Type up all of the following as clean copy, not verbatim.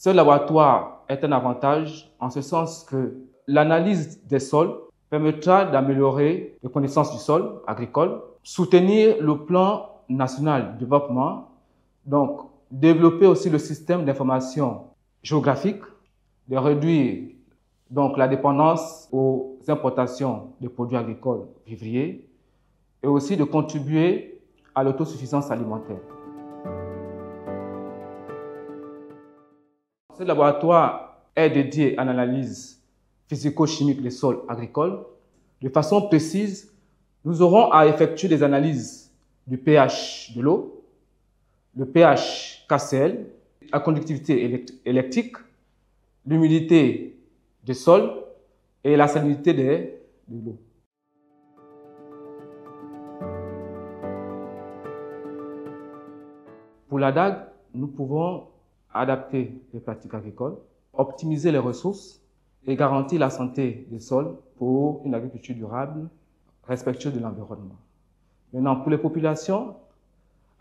Ce laboratoire est un avantage en ce sens que l'analyse des sols permettra d'améliorer les connaissances du sol agricole, soutenir le plan national de développement, donc développer aussi le système d'information géographique, de réduire donc la dépendance aux importations de produits agricoles vivriers et aussi de contribuer à l'autosuffisance alimentaire. Ce laboratoire est dédié à l'analyse physico-chimique des sols agricoles. De façon précise, nous aurons à effectuer des analyses du pH de l'eau, le pH KCl, la conductivité électrique, l'humidité des sols et la salinité de l'eau. Pour la DAG, nous pouvons adapter les pratiques agricoles, optimiser les ressources et garantir la santé des sols pour une agriculture durable, respectueuse de l'environnement. Maintenant, pour les populations,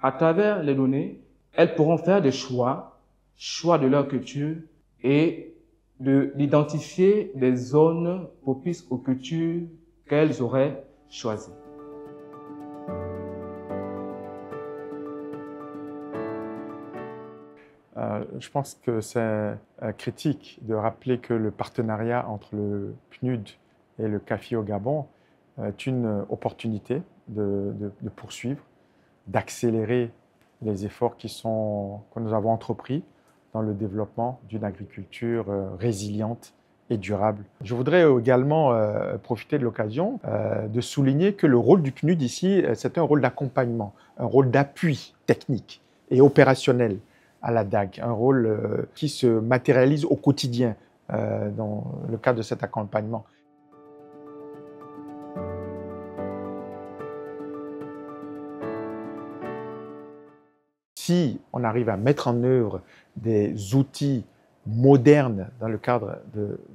à travers les données, elles pourront faire des choix de leur culture et d'identifier des zones propices aux cultures qu'elles auraient choisies. Je pense que c'est critique de rappeler que le partenariat entre le PNUD et le CAFI au Gabon est une opportunité de poursuivre, d'accélérer les efforts que nous avons entrepris dans le développement d'une agriculture résiliente et durable. Je voudrais également profiter de l'occasion de souligner que le rôle du PNUD ici, c'est un rôle d'accompagnement, un rôle d'appui technique et opérationnel à la DAG, un rôle qui se matérialise au quotidien dans le cadre de cet accompagnement. Si on arrive à mettre en œuvre des outils modernes dans le cadre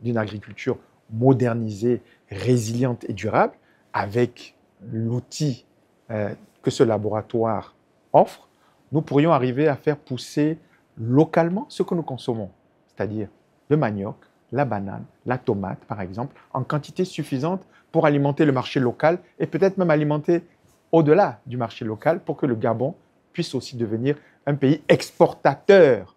d'une agriculture modernisée, résiliente et durable, avec l'outil que ce laboratoire offre, nous pourrions arriver à faire pousser localement ce que nous consommons, c'est-à-dire le manioc, la banane, la tomate, par exemple, en quantité suffisante pour alimenter le marché local et peut-être même alimenter au-delà du marché local pour que le Gabon puisse aussi devenir un pays exportateur.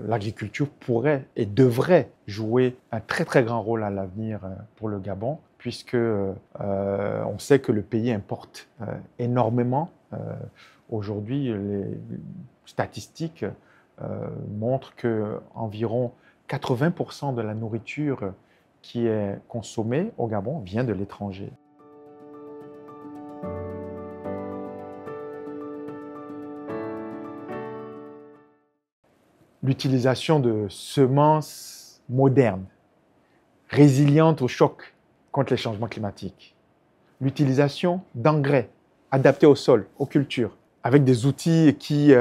L'agriculture pourrait et devrait jouer un très très grand rôle à l'avenir pour le Gabon, puisque on sait que le pays importe énormément. Aujourd'hui, les statistiques montrent qu'environ 80% de la nourriture qui est consommée au Gabon vient de l'étranger. L'utilisation de semences modernes, résilientes au choc contre les changements climatiques. L'utilisation d'engrais adaptés au sol, aux cultures, avec des outils qui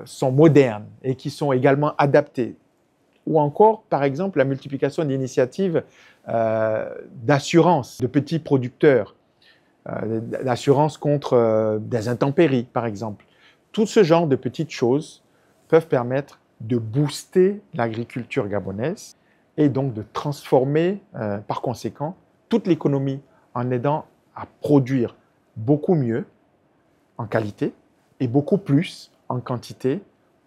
sont modernes et qui sont également adaptés. Ou encore, par exemple, la multiplication d'initiatives d'assurance de petits producteurs, d'assurance contre des intempéries, par exemple. Tout ce genre de petites choses peuvent permettre de booster l'agriculture gabonaise et donc de transformer, par conséquent, toute l'économie en aidant à produire beaucoup mieux en qualité et beaucoup plus en quantité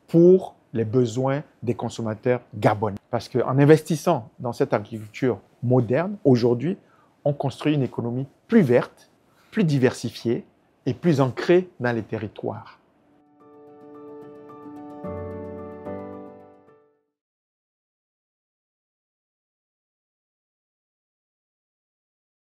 pour les besoins des consommateurs gabonais. Parce qu'en investissant dans cette agriculture moderne, aujourd'hui, on construit une économie plus verte, plus diversifiée et plus ancrée dans les territoires.